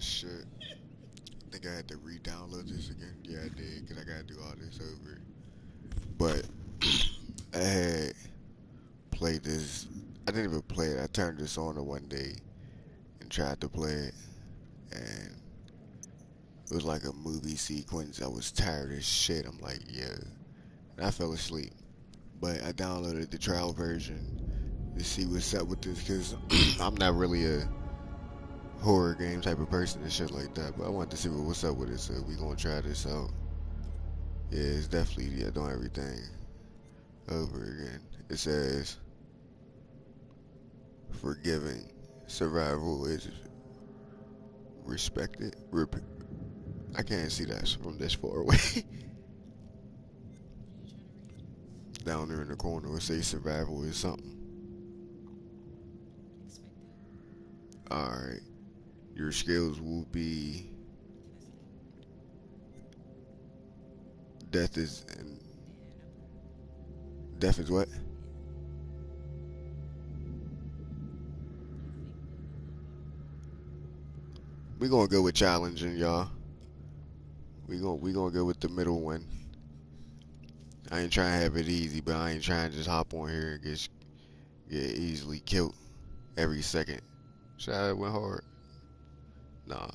shit. I think I had to re-download this again. Yeah, I did, because I gotta do all this over. But I had played this. I didn't even play it. I turned this on one day and tried to play it, and it was like a movie sequence. I was tired as shit. I'm like, yeah. And I fell asleep. But I downloaded the trial version to see what's up with this, because I'm not really a horror game type of person and shit like that. But I wanted to see what's up with it, so we gonna try this out. Yeah, it's definitely doing everything over again. It says forgiving, survival is respected. I can't see that from this far away. Down there in the corner, it says survival is something. Alright. Your skills will be death is what? We gonna go with challenging, y'all. We gonna go with the middle one. I ain't trying to have it easy, but I ain't trying to just hop on here and get easily killed every second. Should I have went hard? Nah.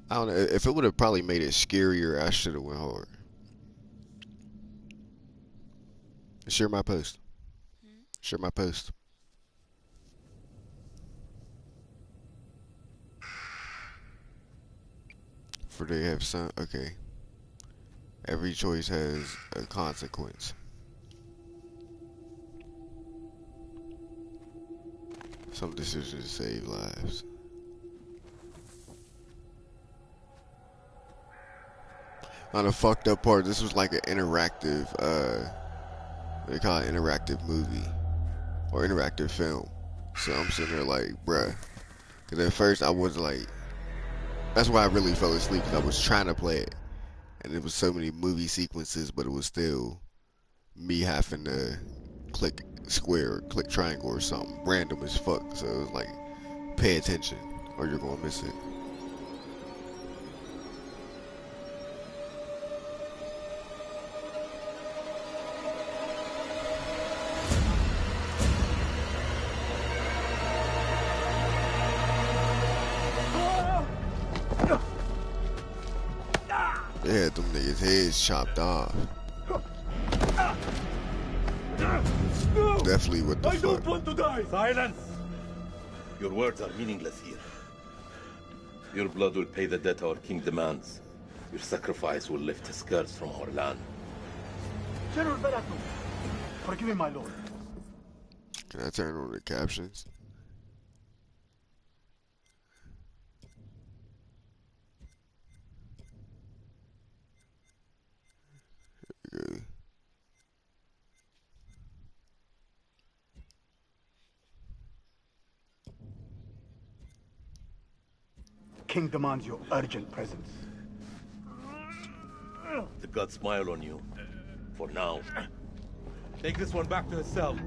I don't know. If it would have probably made it scarier, I should have went hard. Share my post. Share my post. For they have some. Okay. Every choice has a consequence. Some decisions save lives. On the fucked up part, this was like an interactive, they call it interactive movie or interactive film. So I'm sitting there like, bruh. Because at first I was like, that's why I really fell asleep, because I was trying to play it. And it was so many movie sequences, but it was still me having to click square or click triangle or something random as fuck. So it was like, pay attention or you're gonna miss it. They had them niggas' heads chopped off. Definitely what the fuck. I don't want to die! Silence! Your words are meaningless here. Your blood will pay the debt our king demands. Your sacrifice will lift a scourge from our land. General Barato, forgive me, my lord. Can I turn on the captions? Okay. King demands your urgent presence. The gods smile on you. For now. Take this one back to his cell.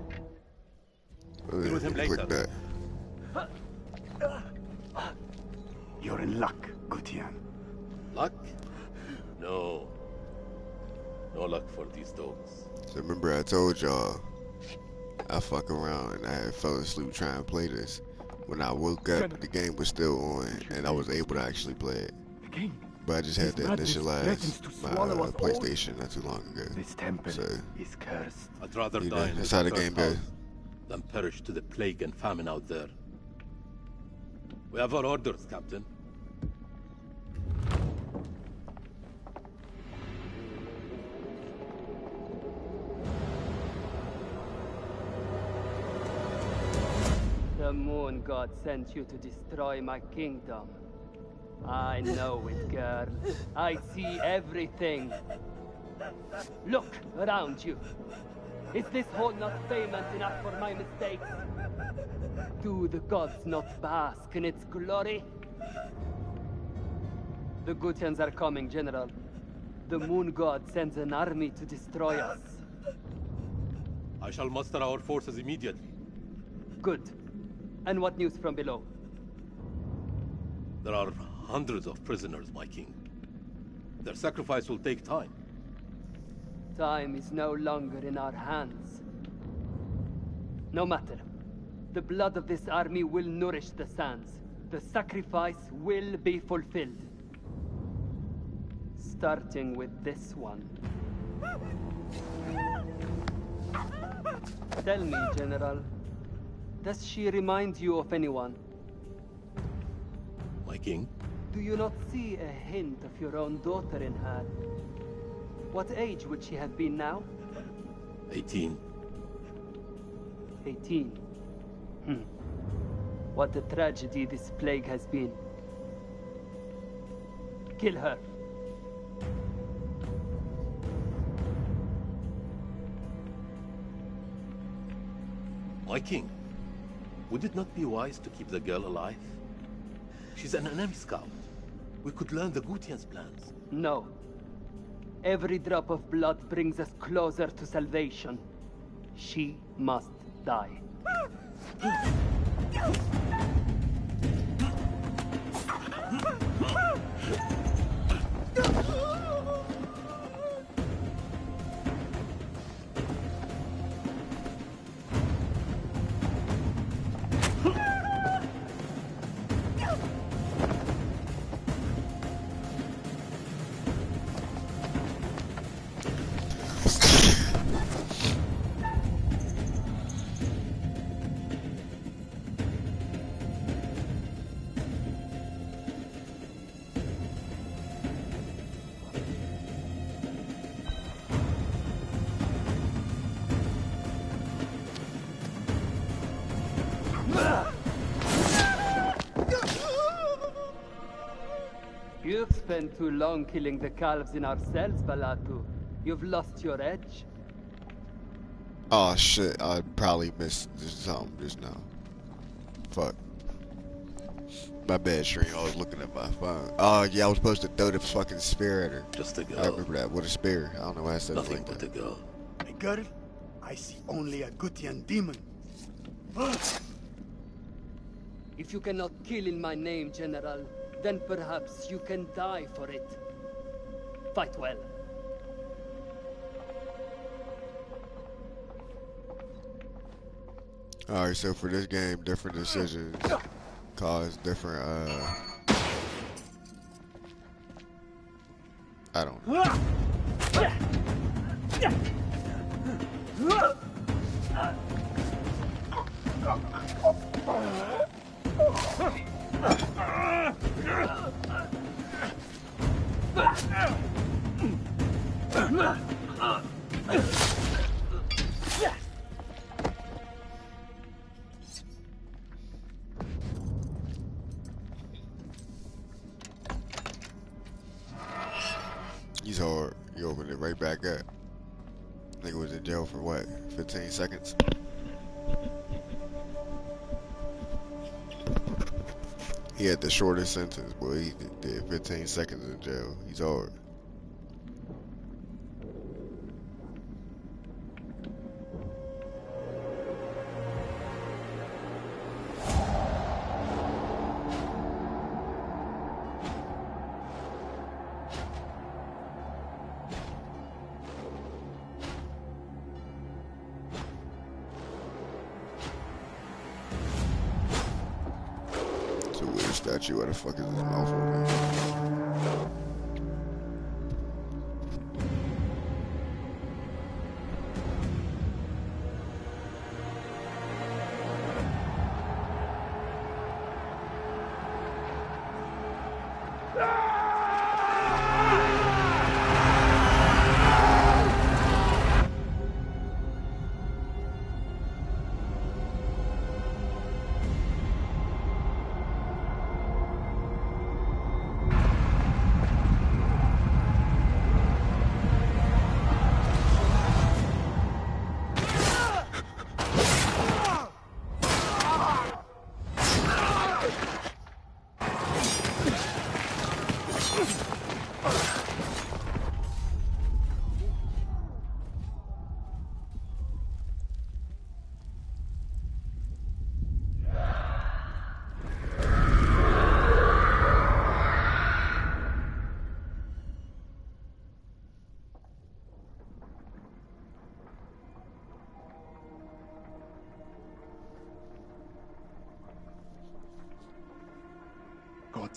Deal with him later. Click that. You're in luck, Gutian. Luck? No. No luck for these dogs. So remember I told y'all I fuck around and I had fell asleep trying to play this. When I woke up, the game was still on and I was able to actually play it. But I just had to initialize my PlayStation not too long ago. This temple is cursed. I'd rather You know, die in that's this how the cursed game goes. house than perish to the plague and famine out there. We have our orders, Captain. The moon god sent you to destroy my kingdom. I know it, girl. I see everything. Look around you. Is this hall not famous enough for my mistakes? Do the gods not bask in its glory? The Gutians are coming, General. The moon god sends an army to destroy us. I shall muster our forces immediately. Good. And what news from below? There are hundreds of prisoners, my king. Their sacrifice will take time. Time is no longer in our hands. No matter. The blood of this army will nourish the sands. The sacrifice will be fulfilled. Starting with this one. Tell me, General, does she remind you of anyone? My king? Do you not see a hint of your own daughter in her? What age would she have been now? 18. 18. What a tragedy this plague has been. Kill her. My king, would it not be wise to keep the girl alive? She's an enemy scout. We could learn the Gutian's plans. No. Every drop of blood brings us closer to salvation. She must die. You've spent too long killing the calves in our cells, Balatu. You've lost your edge. Oh shit, I probably missed something just now. Fuck. My bad, Shreen. I was looking at my phone. Oh yeah, I was supposed to throw the fucking spear at her. Just a girl. I remember that. With a spear. I don't know why I said it Nothing like but that. a girl. A girl? I see only a Gutian demon. If you cannot kill in my name, General, then perhaps you can die for it. Fight well. Alright, so for this game, different decisions cause different, I don't know. He's hard. He opened it right back up. Nigga was in jail for what? 15 seconds? He had the shortest sentence, boy. He did 15 seconds in jail. He's hard. It's a weird statue. Why the fuck is his mouth open?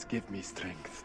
give me strength.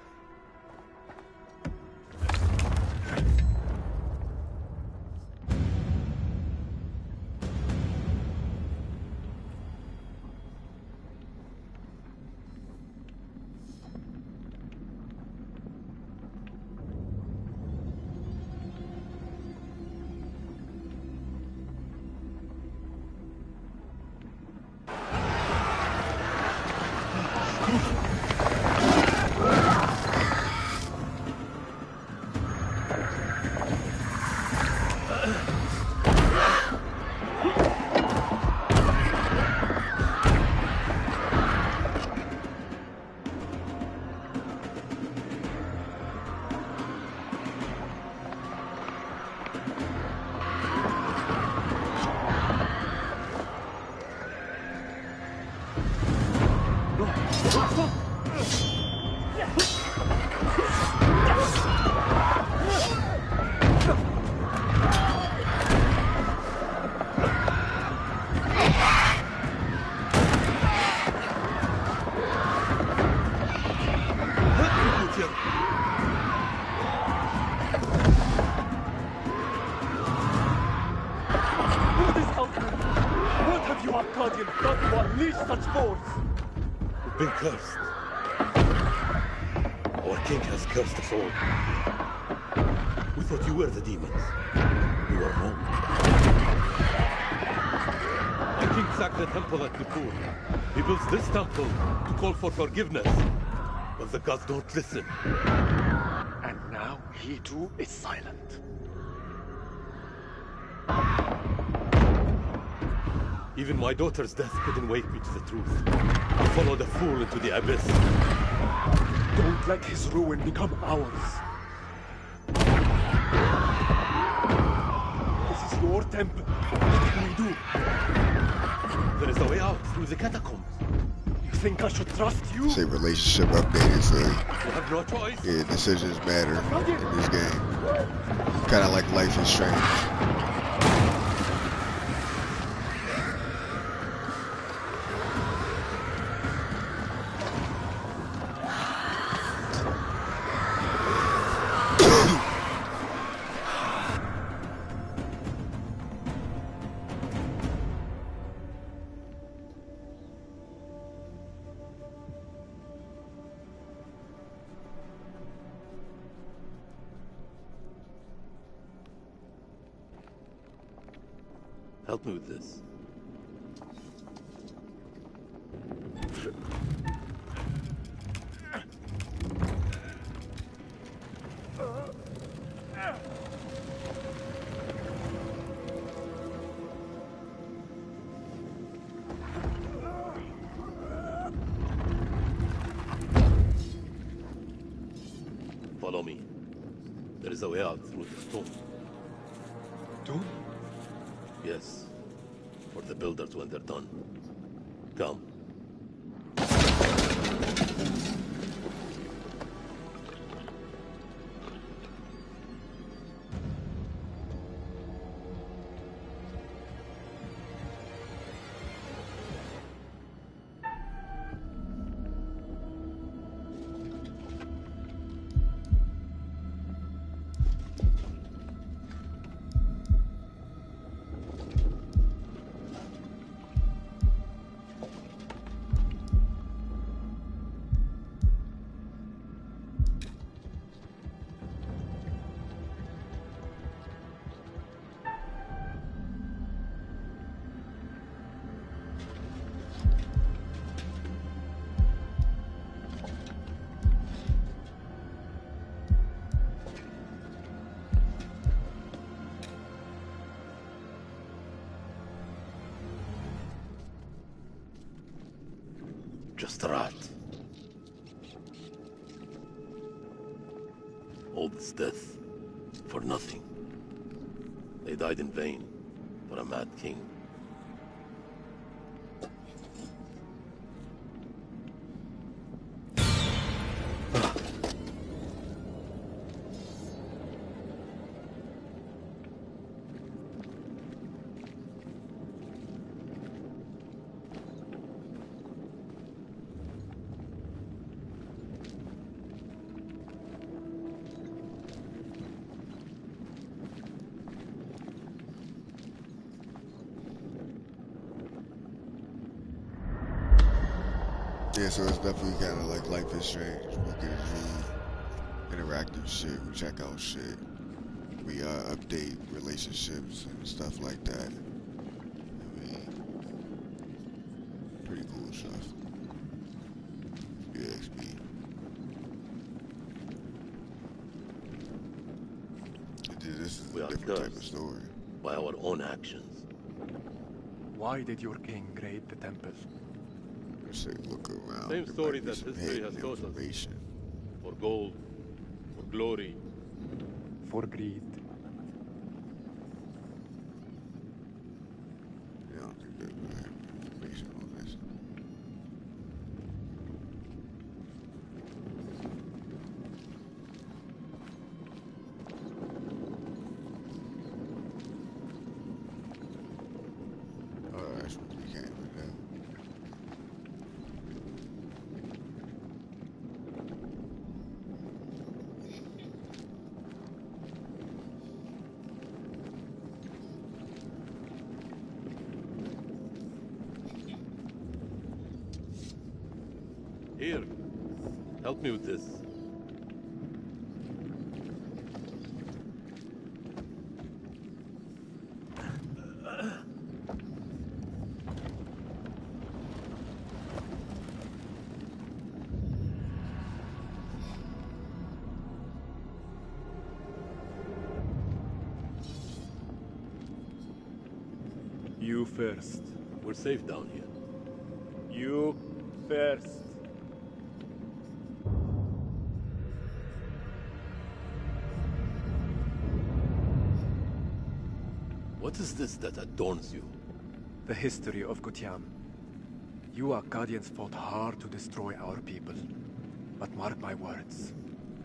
We've been cursed. Our king has cursed us all. We thought you were the demons. We were wrong. The king sacked the temple at Nippur. He builds this temple to call for forgiveness. But the gods don't listen. And now he too is silent. Even my daughter's death couldn't wake me to the truth. I followed a fool into the abyss. Don't let his ruin become ours. This is your temple. What can we do? There is a way out through the catacombs. You think I should trust you? Say relationship updated, so You have no choice. yeah, decisions matter in this game. Kind of like Life is Strange. Help me with this. Follow me. There is a way out through the stone. Tomb? Yes. For the builders when they're done. Come. Just a rat. All this death for nothing. They died in vain for a mad king. Yeah, so it's definitely kind of like Life is Strange. We get really interactive shit. We check out shit. We update relationships and stuff like that. I mean, pretty cool stuff. If you ask me. This is We a are different type of cursed story. by our own actions. Why did your king raid the temple? Say, look around. Same there story might be that some history hidden has taught us. information. For gold, for glory. For greed. Yeah, I don't think there's information on this. Oh, that's what we came with that. Here, help me with this. You first. We're safe down here. You first. What is this that adorns you? The history of Gutiam. You Akkadians fought hard to destroy our people. But mark my words,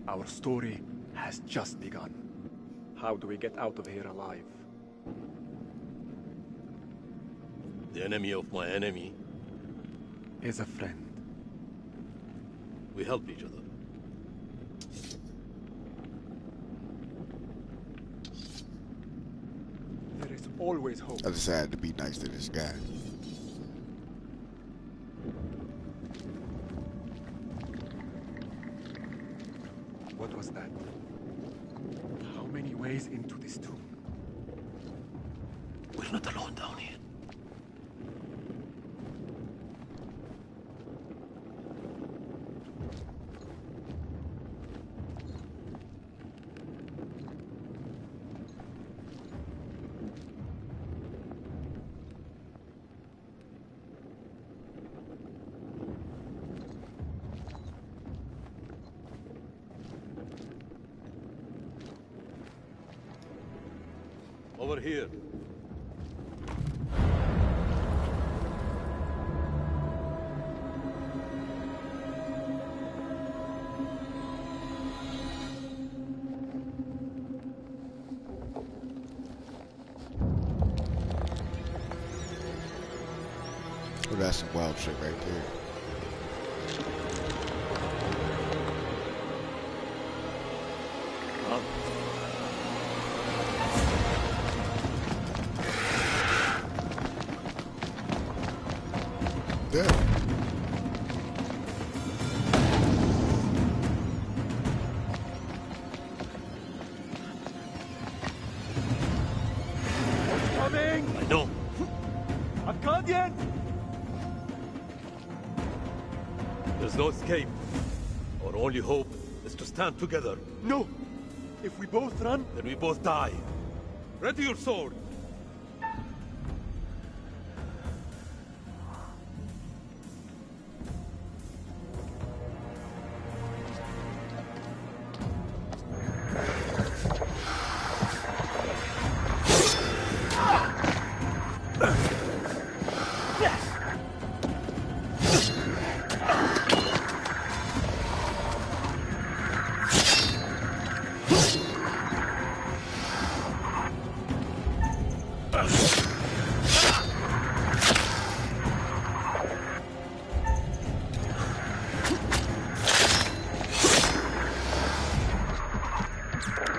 our story has just begun. How do we get out of here alive? The enemy of my enemy. Is a friend. We help each other. There is always hope. I decided to be nice to this guy. What was that? How many ways into this tomb? We're not alone down here. Over here. Oh, that's some wild shit right there. There. Coming! I know. Akkadian! There's no escape. Our only hope is to stand together. No! If we both run, Then we both die. Ready your sword.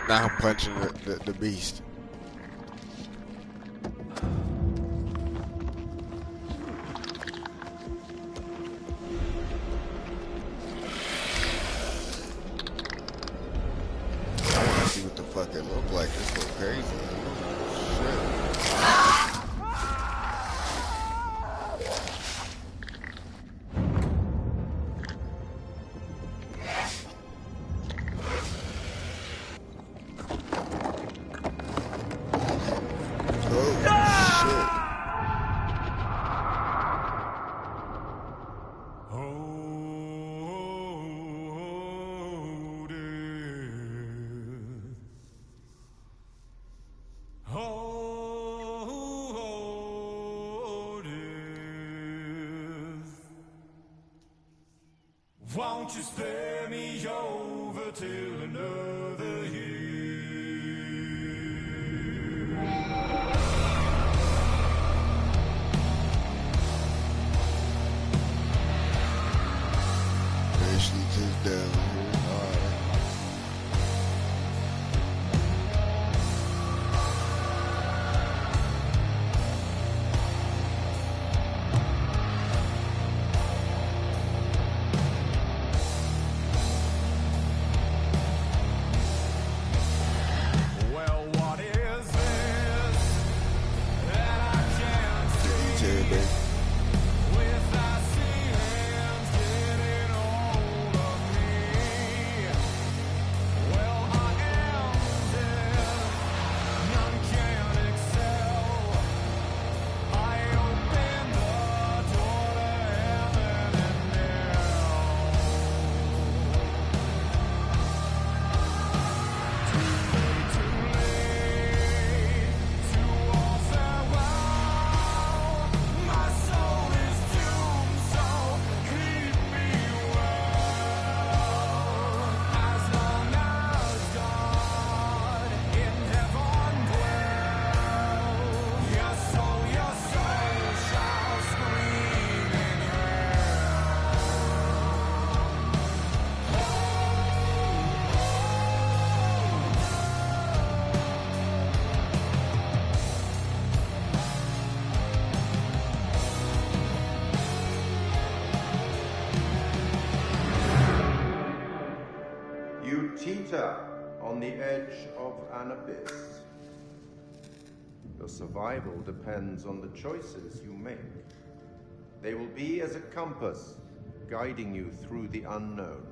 Now I'm punching the beast. fucking look like? This look crazy. Shit. Won't you spare me over till another year? Basically just down here. Alright. Well, what is this that I can't see? Tell me. With I see hands getting hold of me. Well, I am dead. None can excel. I open the door to heaven and hell. Too late to all farewell. My soul is doomed, so keep me well. As long as God in heaven dwells, your soul shall scream in You teeter on the edge of an abyss. Your survival depends on the choices you make. They will be as a compass, guiding you through the unknown.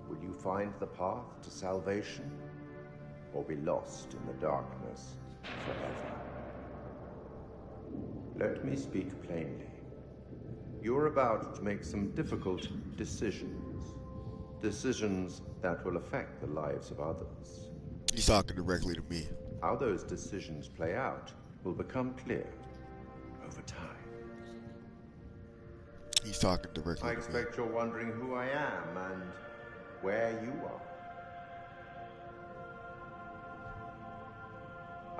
Will you find the path to salvation, or be lost in the darkness forever? Let me speak plainly. You're about to make some difficult decisions. Decisions that will affect the lives of others. He's talking directly to me. How those decisions play out will become clear over time. He's talking directly I to me. expect you're wondering who I am and where you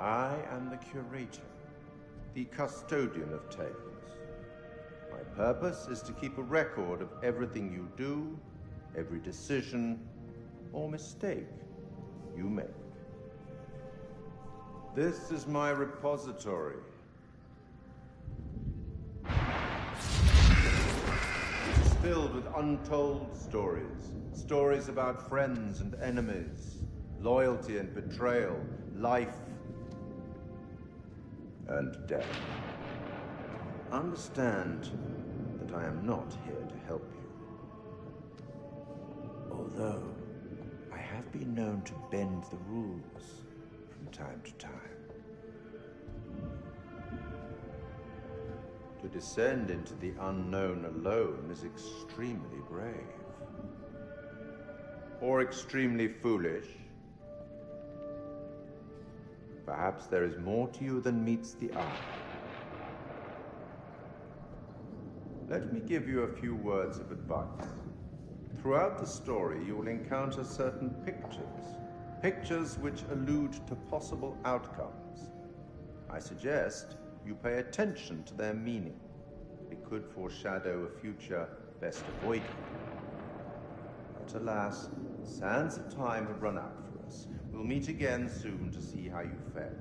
are. I am the curator, the custodian of tales. My purpose is to keep a record of everything you do, every decision or mistake you make. This is my repository. It is filled with untold stories. Stories about friends and enemies, loyalty and betrayal, life and death. Understand that I am not here to help you. Although I have been known to bend the rules from time to time. To descend into the unknown alone is extremely brave. Or extremely foolish. Perhaps there is more to you than meets the eye. Let me give you a few words of advice. Throughout the story, you will encounter certain pictures which allude to possible outcomes. I suggest you pay attention to their meaning. It could foreshadow a future best avoided. But alas, the sands of time have run out for us. We'll meet again soon to see how you fared.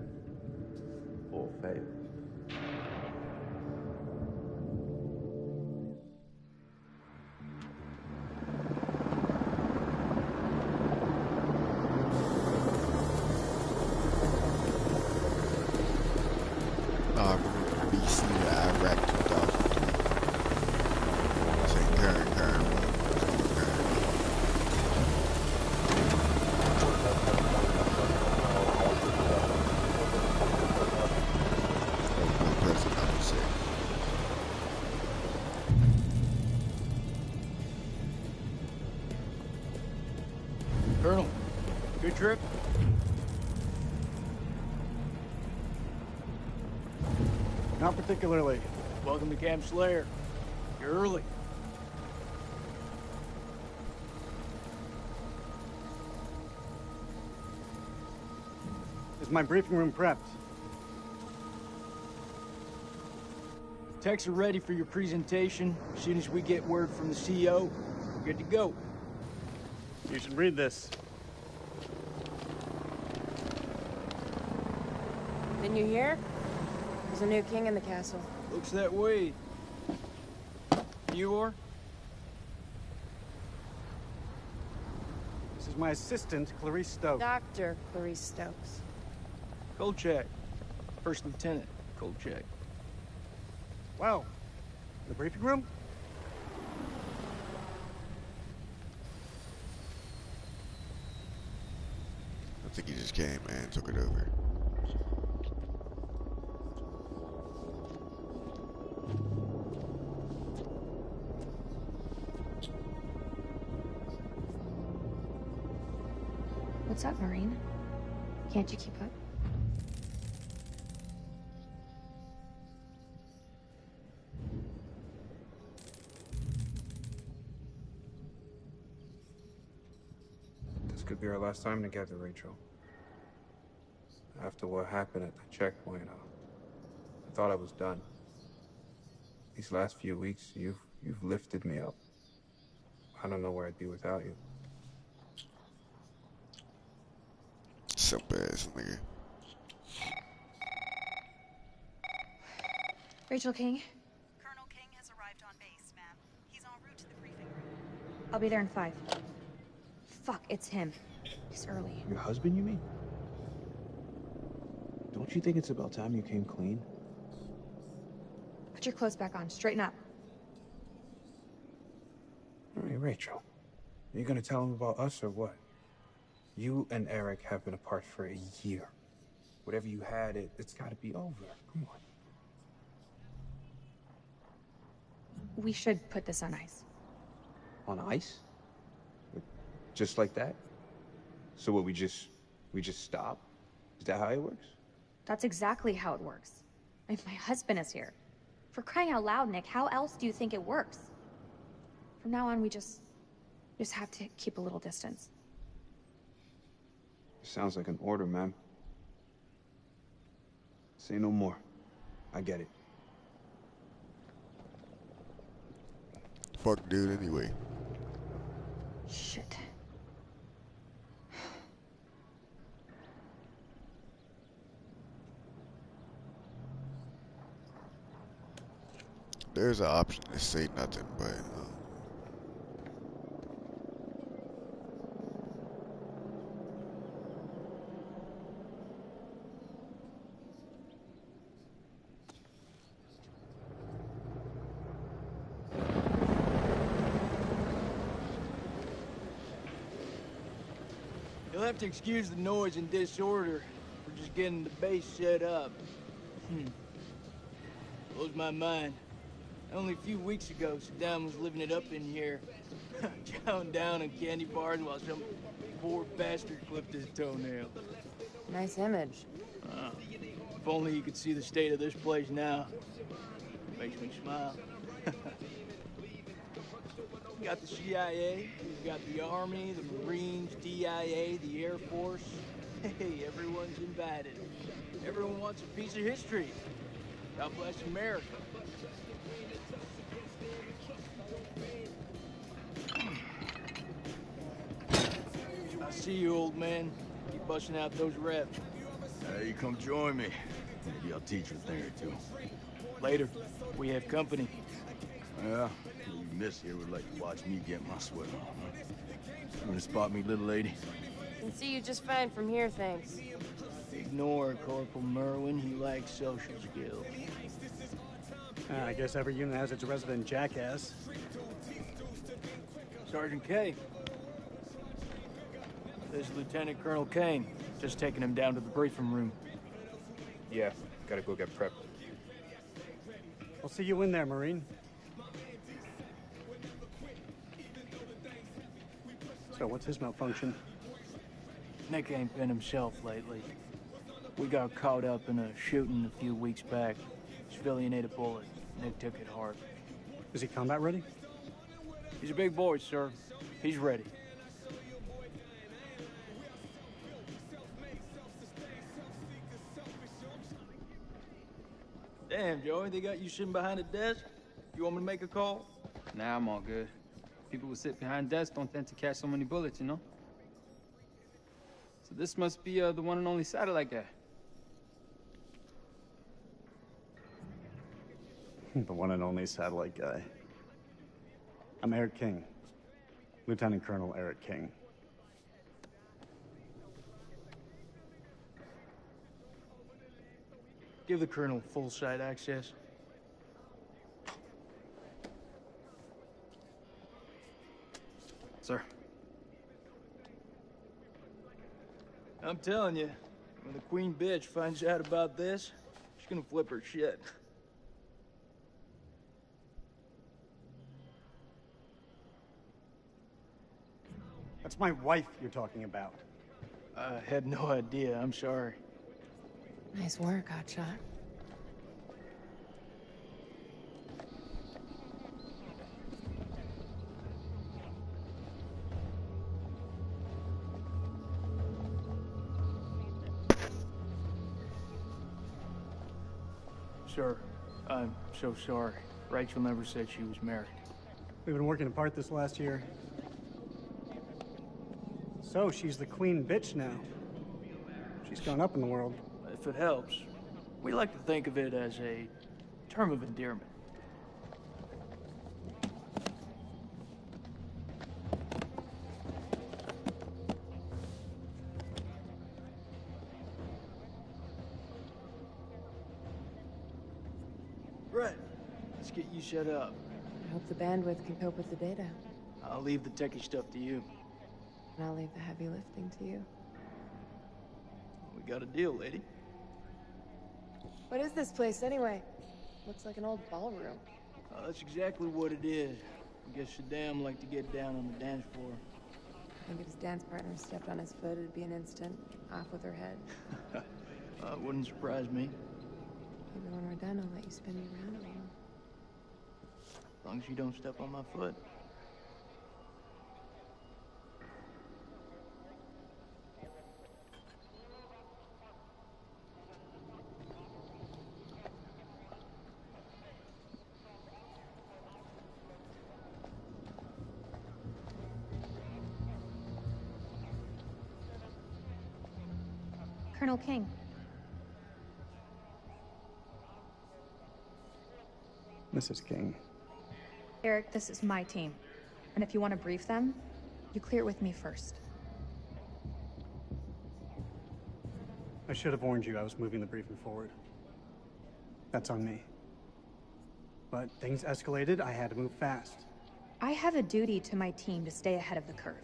Or failed. Colonel, good trip? Not particularly. Welcome to Camp Slayer. You're early. Is my briefing room prepped? Techs are ready for your presentation. As soon as we get word from the CEO, we're good to go. You should read this. Didn't you hear? There's a new king in the castle. Looks that way. You are? This is my assistant, Clarice Stokes. Dr. Clarice Stokes. Kolchak. First Lieutenant Kolchak. Wow. The briefing room? I think he just came and took it over. What's up, Marine? Can't you keep up? This could be our last time together, Rachel. After what happened at the checkpoint, I thought I was done. These last few weeks, you've lifted me up. I don't know where I'd be without you. Simple ass nigga. Rachel King? Colonel King has arrived on base, ma'am. He's en route to the briefing room. I'll be there in 5. Fuck, it's him. He's early. Your husband, you mean? Don't you think it's about time you came clean? Put your clothes back on. Straighten up. Hey, Rachel. Are you gonna tell him about us or what? You and Eric have been apart for a year. Whatever you had, it's gotta be over. Come on. We should put this on ice. On ice? Just like that? So what, we just stop? Is that how it works? That's exactly how it works. My husband is here. For crying out loud, Nick, how else do you think it works? From now on, we just have to keep a little distance. Sounds like an order, ma'am. Say no more. I get it. Fuck dude anyway. Shit. There's an option to say nothing, but You'll have to excuse the noise and disorder. We're just getting the base set up. Blows my mind. Only a few weeks ago, Saddam was living it up in here. Chowing down on candy bars while some poor bastard clipped his toenail. Nice image. If only you could see the state of this place now. Makes me smile. You got the CIA, you got the Army, the Marines, DIA, the Air Force. Hey, everyone's invited. Everyone wants a piece of history. God bless America. I see you, old man. Keep busting out those reps. Hey, come join me. Maybe I'll teach you a thing or two. Later, we have company. Yeah, you miss here would like to watch me get my sweat on, huh? You wanna spot me, little lady? Can see you just fine from here, thanks. Ignore Corporal Merwin. He lacks social skills. I guess every unit has its resident jackass. Sergeant K. This is Lieutenant Colonel Caine. Just taking him down to the briefing room. Yeah, gotta go get prepped. I'll see you in there, Marine. So what's his malfunction? Nick ain't been himself lately. We got caught up in a shooting a few weeks back. Civilian ate a bullet. Nick took it hard. Is he combat ready? He's a big boy, sir. He's ready. Damn, Joey, they got you sitting behind a desk? You want me to make a call? Nah, I'm all good. People who sit behind desks don't tend to catch so many bullets, you know? So this must be the one and only satellite guy. The one and only satellite guy. I'm Eric King. Lieutenant Colonel Eric King. Give the Colonel full site access. Sir. I'm telling you, when the Queen bitch finds out about this, she's gonna flip her shit. That's my wife you're talking about. I had no idea. I'm sorry. Nice work, Hotshot. Sir, I'm so sorry. Rachel never said she was married. We've been working apart this last year. So, she's the queen bitch now. She's gone up in the world. If it helps, we like to think of it as a term of endearment. Brett, let's get you set up. I hope the bandwidth can cope with the data. I'll leave the techie stuff to you. And I'll leave the heavy lifting to you. We got a deal, lady. What is this place, anyway? Looks like an old ballroom. That's exactly what it is. I guess Saddam liked to get down on the dance floor. I think if his dance partner stepped on his foot, it'd be an instant. Off with her head. Wouldn't surprise me. Maybe when we're done, I'll let you spin me around a little. As long as you don't step on my foot. Colonel King. Mrs. King. Eric, this is my team. And if you want to brief them, you clear it with me first. I should have warned you I was moving the briefing forward. That's on me. But things escalated, I had to move fast. I have a duty to my team to stay ahead of the curve.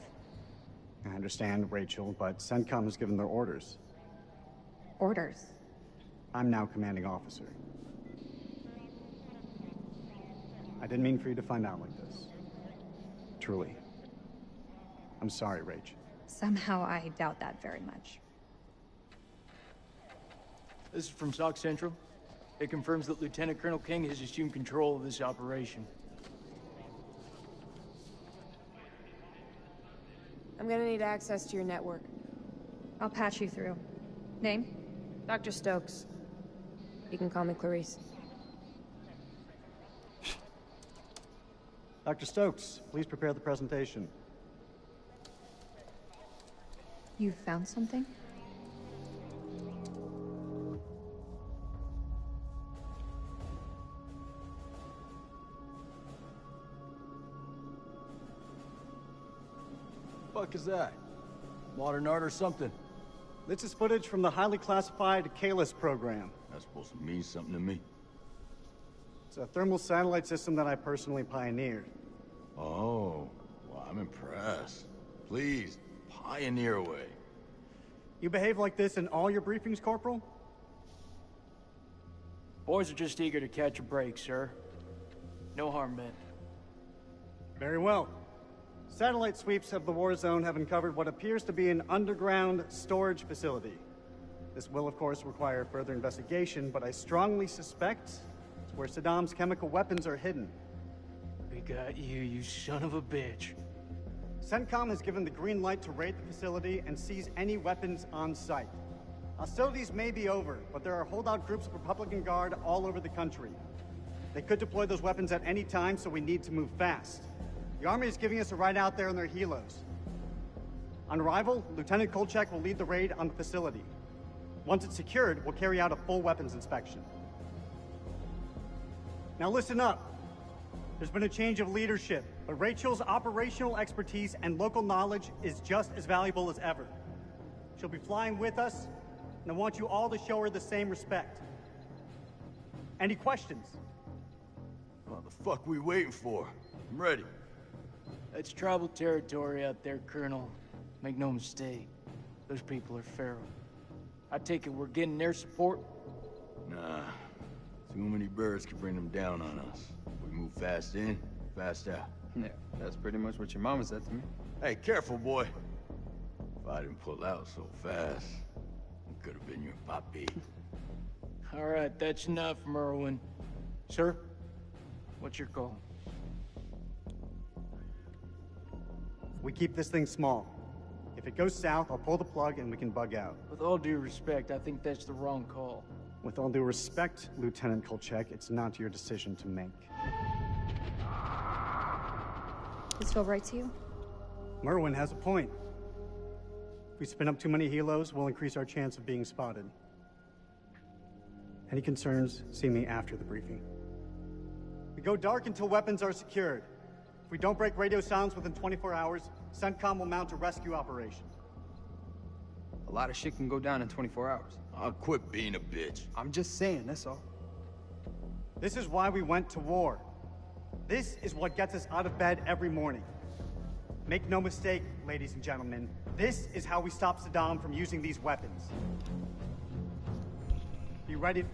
I understand, Rachel, but CENTCOM has given their orders. Orders? I'm now commanding officer. I didn't mean for you to find out like this. Truly. I'm sorry, Rach. Somehow I doubt that very much. This is from SOC Central. It confirms that Lieutenant Colonel King has assumed control of this operation. I'm gonna need access to your network. I'll patch you through. Name? Dr. Stokes. You can call me Clarice. Dr. Stokes, please prepare the presentation. You found something? Fuck is that? Modern art or something? This is footage from the highly classified Kalis program. That's supposed to mean something to me. It's a thermal satellite system that I personally pioneered. Oh, well, I'm impressed. Please, pioneer away. You behave like this in all your briefings, Corporal? Boys are just eager to catch a break, sir. No harm meant. Very well. Satellite sweeps of the war zone have uncovered what appears to be an underground storage facility. This will, of course, require further investigation, but I strongly suspect it's where Saddam's chemical weapons are hidden. We got you, you son of a bitch. CENTCOM has given the green light to raid the facility and seize any weapons on site. Hostilities may be over, but there are holdout groups of Republican Guard all over the country. They could deploy those weapons at any time, so we need to move fast. The Army is giving us a ride out there in their helos. On arrival, Lieutenant Kolchak will lead the raid on the facility. Once it's secured, we'll carry out a full weapons inspection. Now listen up. There's been a change of leadership, but Rachel's operational expertise and local knowledge is just as valuable as ever. She'll be flying with us, and I want you all to show her the same respect. Any questions? What the fuck we waiting for? I'm ready. That's tribal territory out there, Colonel. Make no mistake. Those people are feral. I take it we're getting their support? Nah. Too many birds could bring them down on us. We move fast in, fast out. Yeah, that's pretty much what your mama said to me. Hey, careful, boy. If I didn't pull out so fast, it could have been your papi. All right, that's enough, Merwin. Sir, what's your call? We keep this thing small. If it goes south, I'll pull the plug and we can bug out. With all due respect, I think that's the wrong call. With all due respect, Lieutenant Kolchak, it's not your decision to make. This feel right to you? Merwin has a point. If we spin up too many helos, we'll increase our chance of being spotted. Any concerns, see me after the briefing. We go dark until weapons are secured. If we don't break radio silence within 24 hours, CENTCOM will mount a rescue operation. A lot of shit can go down in 24 hours. I'll quit being a bitch. I'm just saying, that's all. This is why we went to war. This is what gets us out of bed every morning. Make no mistake, ladies and gentlemen, this is how we stop Saddam from using these weapons. Be ready.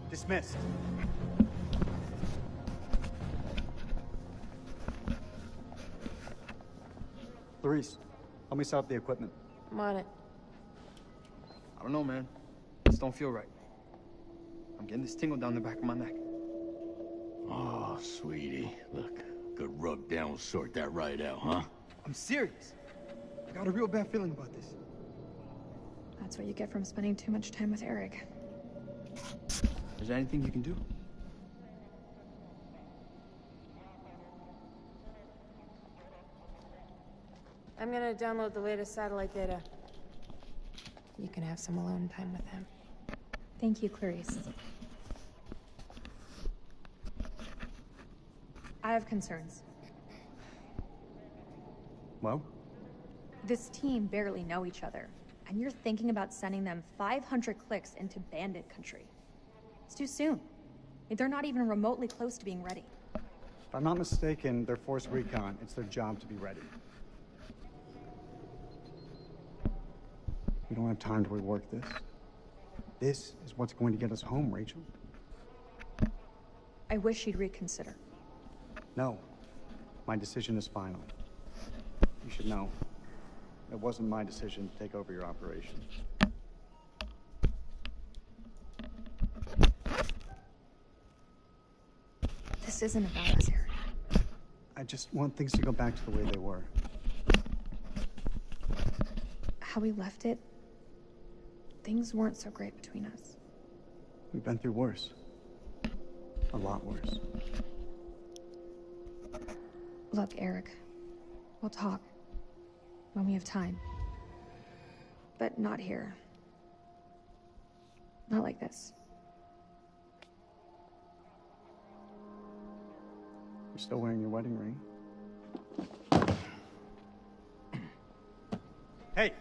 Dismissed. Clarice, help me set up the equipment. I'm on it. I don't know, man. This don't feel right. I'm getting this tingle down the back of my neck. Oh, sweetie. Look, good rub down will sort that right out, huh? I'm serious. I got a real bad feeling about this. That's what you get from spending too much time with Eric. Is there anything you can do? I'm gonna download the latest satellite data. You can have some alone time with him. Thank you, Clarice. I have concerns. Well? This team barely know each other, and you're thinking about sending them 500 clicks into bandit country. It's too soon. They're not even remotely close to being ready. If I'm not mistaken, they're force recon. It's their job to be ready. We don't have time to rework this. This is what's going to get us home, Rachel. I wish you'd reconsider. No. My decision is final. You should know. It wasn't my decision to take over your operation. This isn't about us, Eric. I just want things to go back to the way they were. How we left it, things weren't so great between us. We've been through worse. A lot worse. Look, Eric, we'll talk when we have time. But not here. Not like this. You're still wearing your wedding ring. Hey,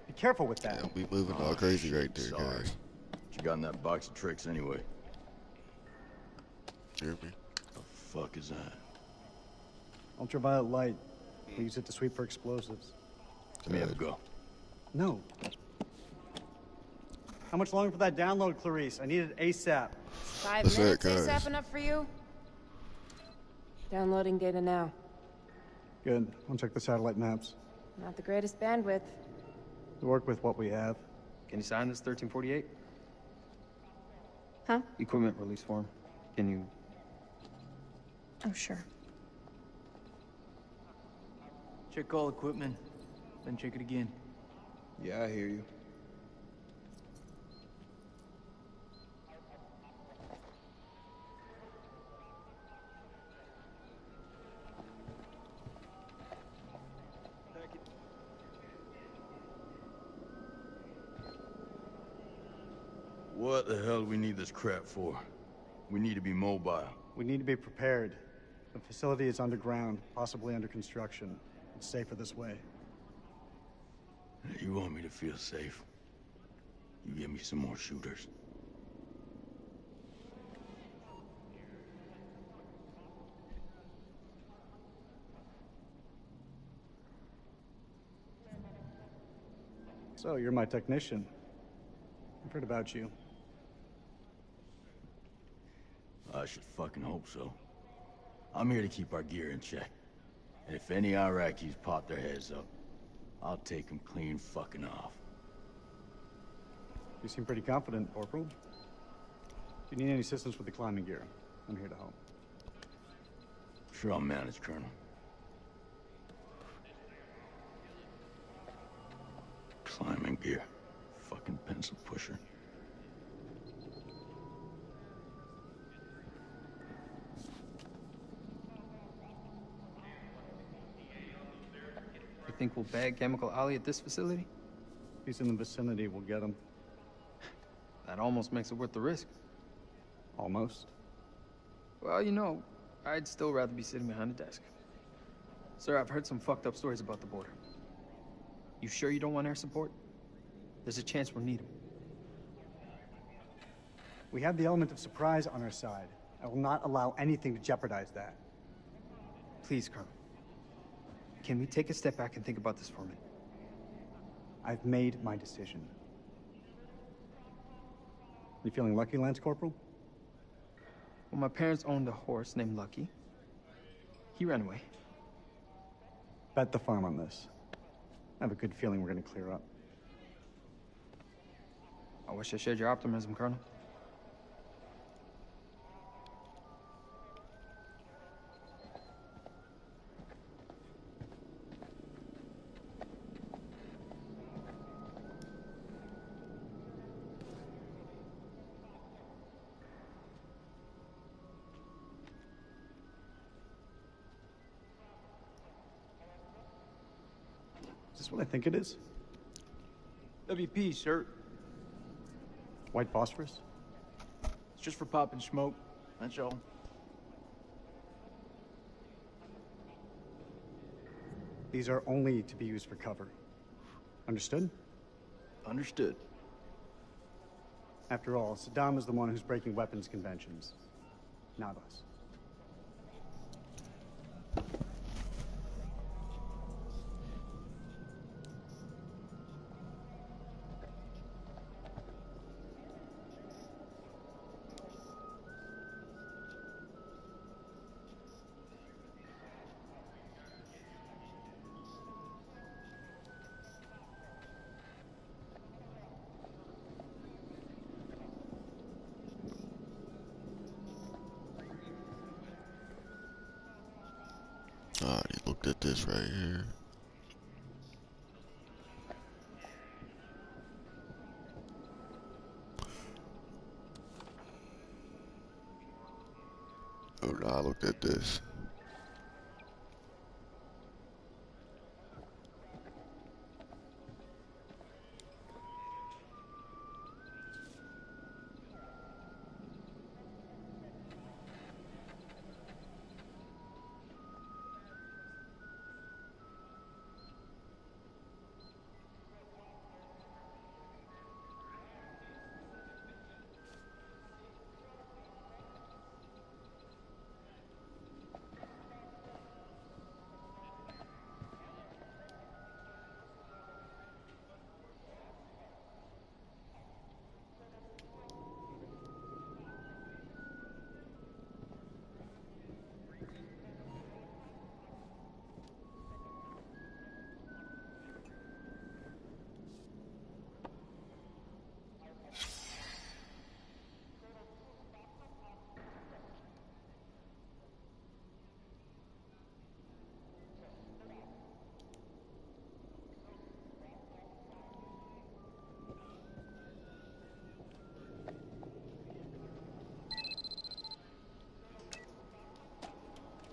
be careful with that. Don't be moving all crazy right there, sorry. guys. What you got in that box of tricks anyway? Hear me? The fuck is that? Ultraviolet light. We use it to sweep for explosives. Let me have a go. No. How much longer for that download, Clarice? I need it ASAP. 5 That's it, minutes guys. ASAP enough for you? Downloading data now. Good. I'll check the satellite maps. Not the greatest bandwidth. We work with what we have. Can you sign this 1348? Huh? Equipment release form. Can you... Oh, sure. Check all equipment, then check it again. Yeah, I hear you. What the hell do we need this crap for? We need to be mobile. We need to be prepared. The facility is underground, possibly under construction. It's safer this way. You want me to feel safe? You give me some more shooters. So, you're my technician. I've heard about you. I should fucking hope so. I'm here to keep our gear in check. And if any Iraqis pop their heads up, I'll take them clean fucking off. You seem pretty confident, Corporal. If you need any assistance with the climbing gear, I'm here to help. Sure, I'll manage, Colonel. Climbing gear. Fucking pencil pusher. You think we'll bag Chemical Ollie at this facility? If he's in the vicinity, we'll get him. That almost makes it worth the risk. Almost. Well, you know, I'd still rather be sitting behind a desk. Sir, I've heard some fucked up stories about the border. You sure you don't want air support? There's a chance we'll need them. We have the element of surprise on our side. I will not allow anything to jeopardize that. Please, Colonel. Can we take a step back and think about this for a minute? I've made my decision. You feeling lucky, Lance Corporal? Well, my parents owned a horse named Lucky. He ran away. Bet the farm on this. I have a good feeling we're gonna clear up. I wish I shared your optimism, Colonel. Is this what I think it is? WP, sir. White phosphorus? It's just for popping smoke, that's all. These are only to be used for cover. Understood? Understood. After all, Saddam is the one who's breaking weapons conventions, not us. I already looked at this right here. Oh no, I looked at this.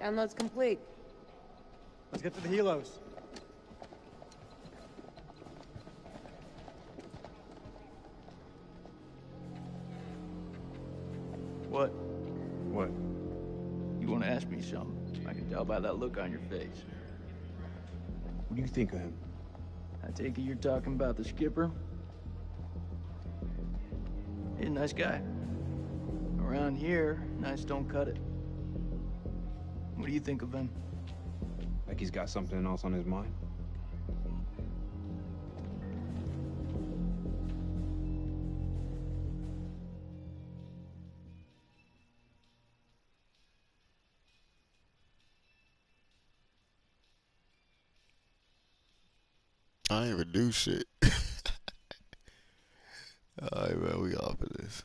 Download's complete. Let's get to the helos. What? What? You want to ask me something? I can tell by that look on your face. What do you think of him? I take it you're talking about the skipper? He's a nice guy. Around here, nice don't cut it. What do you think of him? Like he's got something else on his mind? I ain't even do shit. Alright, man, we off of this.